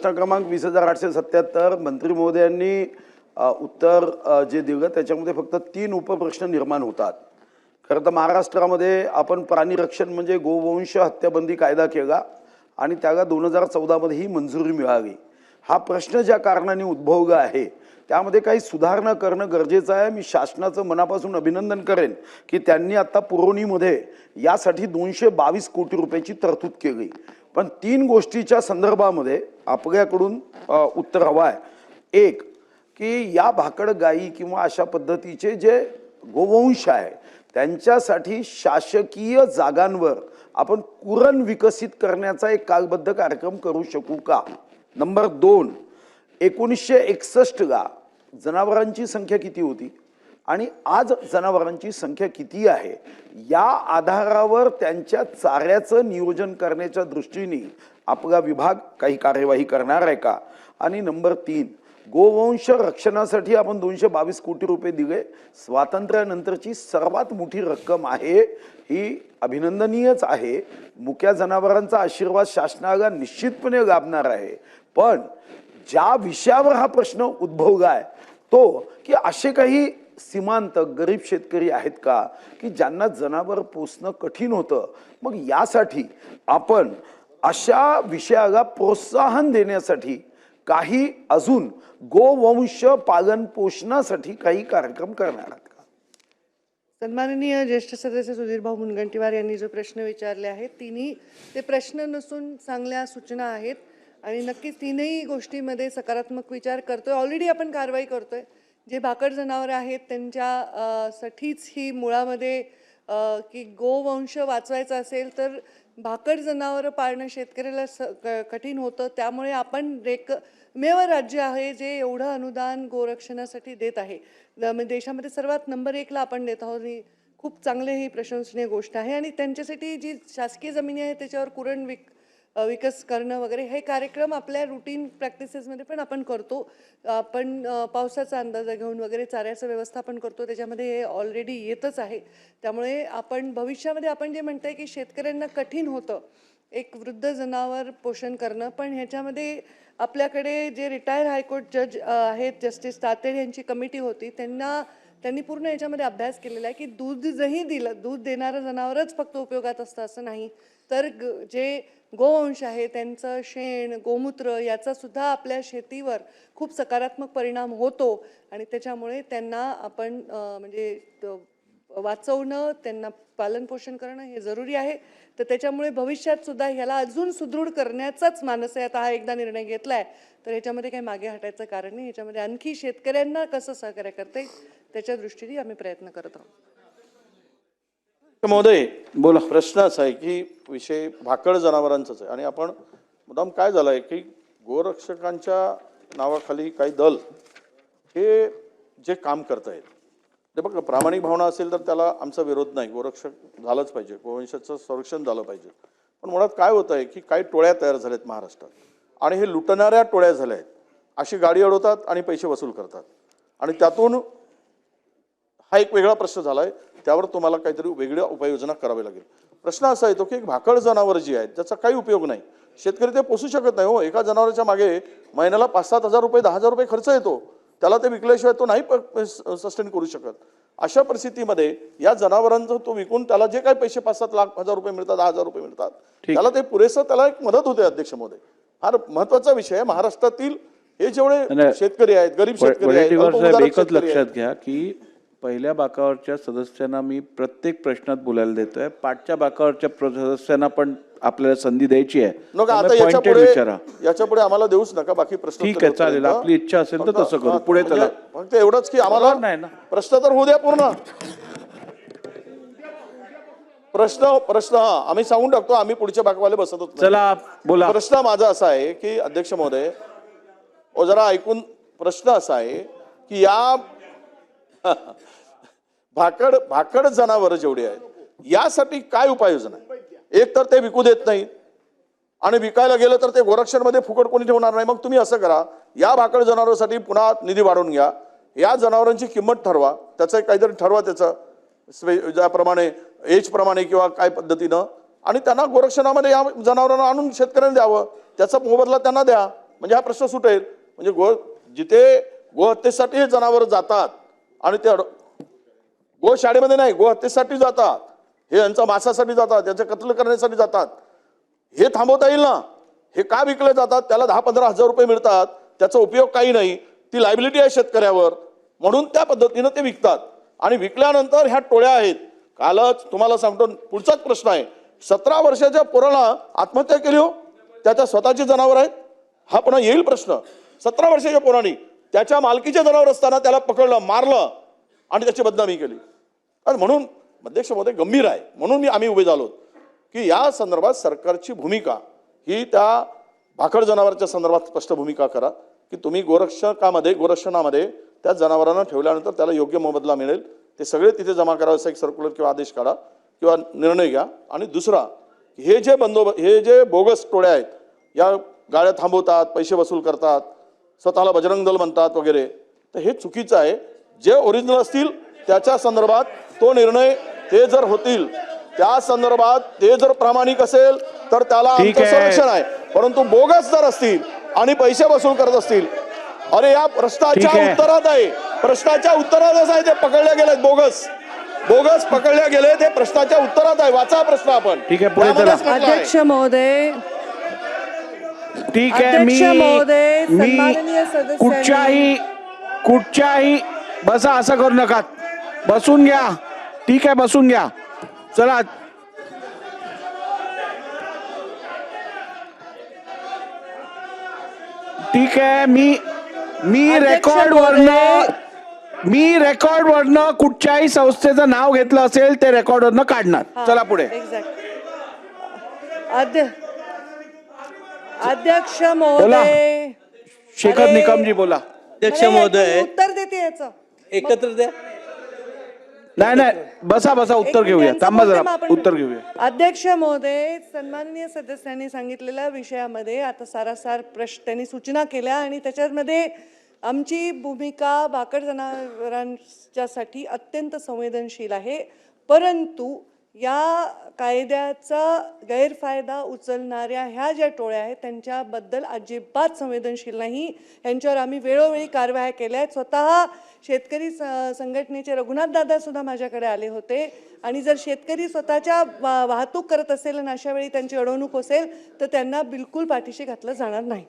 प्रश्न क्रमांक 20,877 मंत्री महोदयांनी उत्तर जे दिलं त्याच्यामध्ये फक्त 3 उपप्रश्न निर्माण होतात। खरं तर महाराष्ट्रामध्ये आपण प्राणी रक्षण म्हणजे गोवंश हत्याबंदी कायदा केला आणि त्याला 2014 मध्ये ही मंजुरी मिळाली। हा प्रश्न ज्या कारणाने उद्भवला आहे त्यामध्ये काही सुधारणा करणं गरजेचं आहे। मी शासनाचं मनापासून अभिनंदन करेन की त्यांनी आता पुरवणीमध्ये यासाठी 222 कोटी रुपयाची तरतूद केली। पण 3 गोष्टीच्या संदर्भामध्ये आपल्याकडून उत्तर हवं आहे। एक की या भाकड गायी किंवा अशा पद्धतीचे जे गोवंश आहे त्यांच्यासाठी शासकीय जागांवर आपण कुरण विकसित करण्याचा एक कालबद्ध कार्यक्रम करू शकू का। नंबर 2, 1961 ला जनावरांची संख्या किती होती आणि आज जनावरांची संख्या किती आहे या आधारावर त्यांच्या चाऱ्याचं नियोजन करण्याच्या दृष्टीने आपला विभाग काही कार्यवाही करणार आहे का। आणि नंबर 3, गोवंश रक्षणासाठी आपण 222 कोटी रुपये दिले, स्वातंत्र्यानंतरची सर्वात मोठी रक्कम आहे, ही अभिनंदनीयच आहे। मुक्या जनावरांचा आशीर्वाद शासनाला निश्चितपणे लाभणार आहे। पण ज्या विषयावर हा प्रश्न उद्भवलाय तो की असे काही सीमांत गरीब शेतकरी आहेत का की ज्यांना जनावर पोसणं कठीण होतं, मग यासाठी आपण अशा विषयाला प्रोत्साहन देण्यासाठी काही अजून गोवंश पालन पोषणासाठी काही कार्यक्रम करणार आहात का। सन्माननीय ज्येष्ठ सदस्य सुधीर भाऊ मुनगंटीवार यांनी जो प्रश्न विचारले आहेत तिन्ही ते प्रश्न नसून चांगल्या सूचना आहेत आणि नक्कीच तीनही गोष्टींमध्ये सकारात्मक विचार करतोय। ऑलरेडी आपण कारवाई करतोय। जे भाकड जनावर आहेत त्यांच्या साठीच ही मुळामध्ये की गोवंश वाचवायचा असेल तर भाकड जनावर पाळणं शेतकऱ्याला कठीण होतं। त्यामुळे आपण एकमेव राज्य आहे जे एवढं अनुदान गोरक्षणासाठी देत आहे। देशामध्ये सर्वात नंबर 1 ला आपण देत आहोत। खूप चांगले ही प्रशंसनीय गोष्ट आहे आणि त्यांच्यासाठी जी शासकीय जमिनी आहे त्याच्यावर कुरण विकास करणं वगैरे हे कार्यक्रम आपल्या रूटीन प्रॅक्टिसेसमध्ये पण आपण करतो। आपण पावसाचा अंदाज घेऊन वगैरे चाऱ्याचं व्यवस्थापन करतो, त्याच्यामध्ये हे ऑलरेडी येतच आहे। त्यामुळे आपण भविष्यामध्ये आपण जे म्हणताय की शेतकऱ्यांना कठीण होतं एक वृद्ध जनावर पोषण करणं, पण ह्याच्यामध्ये आपल्याकडे जे रिटायर हायकोर्ट जज आहेत जस्टिस तातेड यांची कमिटी होती, त्यांनी पूर्ण याच्यामध्ये अभ्यास केलेला आहे की दूध जरी दिलं, दूध देणारं जनावरच फक्त उपयोगात असतं असं नाही, तर जे गोवंश आहे त्यांचं शेण गोमूत्र याचा सुद्धा आपल्या शेतीवर खूप सकारात्मक परिणाम होतो आणि त्याच्यामुळे त्यांना आपण म्हणजे वाचवणं, त्यांना पालन पोषण करणं हे जरुरी आहे। तर त्याच्यामुळे भविष्यात सुद्धा ह्याला अजून सुदृढ करण्याचाच मानस आहे। आता हा एकदा निर्णय घेतलाय तर ह्याच्यामध्ये काही मागे हटायचं कारण नाही। ह्याच्यामध्ये आणखी शेतकऱ्यांना कसं सहकार्य करता येईल त्याच्या दृष्टीने आम्ही प्रयत्न करत आहोत। महोदय बोला। प्रश्न असा आहे की विषय भाकड जनावरांचाच आहे आणि आपण मुद्दाम काय झालंय की गोरक्षकांच्या नावाखाली काही दल हे जे काम करतायत ते बघा, प्रामाणिक भावना असेल तर त्याला आमचा विरोध नाही, गोरक्षक झालंच पाहिजे, गोवंशाचं संरक्षण झालं पाहिजे। पण मुळात काय होत आहे की काही टोळ्या तयार झाल्यात महाराष्ट्रात आणि हे लुटणाऱ्या टोळ्या झाल्या आहेत। अशी गाडी अडवतात आणि पैसे वसूल करतात आणि त्यातून हा एक वेगळा प्रश्न झालाय, त्यावर तुम्हाला काहीतरी वेगळ्या उपाययोजना करावी लागेल। प्रश्न असा येतो की भाकड जनावर जी आहेत त्याचा काही उपयोग नाही, शेतकरी ते पोसू शकत नाही हो। एका जनावराच्या मागे महिन्याला 5-7 हजार रुपये 10 हजार रुपये खर्च येतो, त्याला ते विकल्याशिवाय तो नाही सस्टेन करू शकत। अशा परिस्थितीमध्ये या जनावरांचं तो विकून त्याला जे काही पैसे 5-7 लाख हजार रुपये मिळतात, 10 हजार रुपये मिळतात, त्याला ते पुरेसं त्याला एक मदत होते। अध्यक्ष महोदय, फार महत्वाचा विषय आहे। महाराष्ट्रातील हे जेवढे शेतकरी आहेत, गरीब शेतकरी आहेत, एकच लक्षात घ्या की पहिल्या बाकावरच्या सदस्यांना मी प्रत्येक प्रश्नात बोलायला देतोय, पाठच्या बाकावरच्या सदस्यांना पण आपल्याला संधी द्यायची आहे। याच्या पुढे आम्हाला देऊच नका, बाकी प्रश्न ठीक आहे चालेल, आपली इच्छा असेल तर तसं करू। पुढे चला। फक्त एवढंच की आम्हाला नाही ना प्रश्न तर होऊ द्या पूर्ण। प्रश्न आम्ही सांगून टाकतो, आम्ही पुढच्या बाकावाले बसत होतो। चला बोला। प्रश्न माझा असा आहे की अध्यक्ष महोदय जरा ऐकून, प्रश्न असा आहे की या भाकड जनावर जेवढे आहेत यासाठी काय उपाययोजना आहे। एक तर ते विकू देत नाहीत आणि विकायला गेलं तर ते गोरक्षणमध्ये फुकट कोणी ठेवणार नाही। मग तुम्ही असं करा, या भाकड जनावरांसाठी पुन्हा निधी वाढवून घ्या, या जनावरांची किंमत ठरवा, त्याचं काहीतरी ठरवा, त्याचं ज्याप्रमाणे एज प्रमाणे किंवा काय पद्धतीनं, आणि त्यांना गोरक्षणामध्ये या जनावरांना आणून शेतकऱ्यांना द्यावं, त्याचा मोबदला त्यांना द्या। म्हणजे हा प्रश्न सुटेल. म्हणजे जिथे गोहत्येसाठी हे जनावर जातात आणि ते गोशाळेमध्ये नाही, गोहत्येसाठी जातात, हे यांचा मांसासाठी जातात, यांचं कत्ल करण्यासाठी जातात, हे थांबवता येईल ना? हे का विकले जातात? त्याला 10-15 हजार रुपये मिळतात, त्याचा उपयोग काही नाही, ती लायबिलिटी आहे शेतकऱ्यावर, म्हणून त्या पद्धतीनं ते विकतात. आणि विकल्यानंतर ह्या टोळ्या आहेत. कालच तुम्हाला सांगतो, पुढचाच प्रश्न आहे, 17 वर्षाच्या पोराला आत्महत्या केली हो, त्याच्या स्वतःची जनावर आहेत. हा पुन्हा येईल प्रश्न. 17 वर्षाच्या पोराने त्याच्या मालकीचे जनावर असताना त्याला पकडलं, मारलं आणि त्याची बदनामी केली. आणि म्हणून अध्यक्ष महोदय गंभीर आहे. म्हणून आम्ही उभे झालो की या संदर्भात सरकारची भूमिका ही त्या भाकड जनावरांच्या संदर्भात स्पष्ट भूमिका करा की तुम्ही गोरक्षणामध्ये त्या जनावरांना ठेवल्यानंतर त्याला योग्य मोबदला मिळेल, ते सगळे तिथे जमा करा, असा एक सर्क्युलर किंवा आदेश काढा किंवा निर्णय घ्या. आणि दुसरा, हे जे बोगस टोळ्या आहेत, या गाड्या थांबवतात, पैसे वसूल करतात, स्वतःला बजरंग दल म्हणतात वगैरे, तर हे चुकीचं आहे. जे ओरिजिनल असतील त्याच्या संदर्भात तो निर्णय, ते जर होतील त्या संदर्भात, ते जर प्रामाणिक असेल तर त्याला आमचं संरक्षण आहे. परंतु बोगस जर असतील आणि पैसे वसूल करत असतील, अरे या प्रश्नाच्या उत्तरात आहे, प्रश्नाच्या उत्तरात असं आहे, ते पकडल्या गेलेत, बोगस पकडल्या गेले, ते प्रश्नाच्या उत्तरात आहे. वाचा प्रश्न आपण. ठीक आहे, पुढे चला. अध्यक्ष महोदय, ठीक आहे, अध्यक्ष महोदय, मी सन्माननीय सदस्यांनी कुठच्याही बसा, असं करू नका, बसून घ्या. ठीक आहे, बसून घ्या. चला, ठीक आहे. मी रेकॉर्डवरनं कुठच्याही संस्थेचं नाव घेतलं असेल ते रेकॉर्डवरनं काढणार. चला पुढे. अध्यक्ष महोदय, शेखर निकमजी बोला. अध्यक्ष महोदय, उत्तर देते याचं. एकत्र द्या. नाही, बसा, उत्तर घेऊया. थांबा जरा, उत्तर घेऊया. अध्यक्ष महोदय, सन्माननीय सदस्यांनी सांगितलेल्या विषयामध्ये आता सारासार प्रश्न त्यांनी सूचना केल्या आणि त्याच्यामध्ये आमची भूमिका भाकड जनावरांच्यासाठी अत्यंत संवेदनशील आहे. परंतु या कायद्याचा गैरफायदा उचलणाऱ्या ह्या ज्या टोळ्या आहेत त्यांच्याबद्दल अजिबात संवेदनशील नाही. यांच्यावर आम्ही वेळोवेळी कारवाया केल्या आहेत. स्वतः शेतकरी संघटनेचे रघुनाथ दादा सुद्धा माझ्याकडे आले होते. आणि जर शेतकरी स्वतःच्या वाहतूक करत असेल आणि अशा वेळी त्यांची अडवणूक असेल तर त्यांना बिलकुल पाठीशी घातलं जाणार नाही.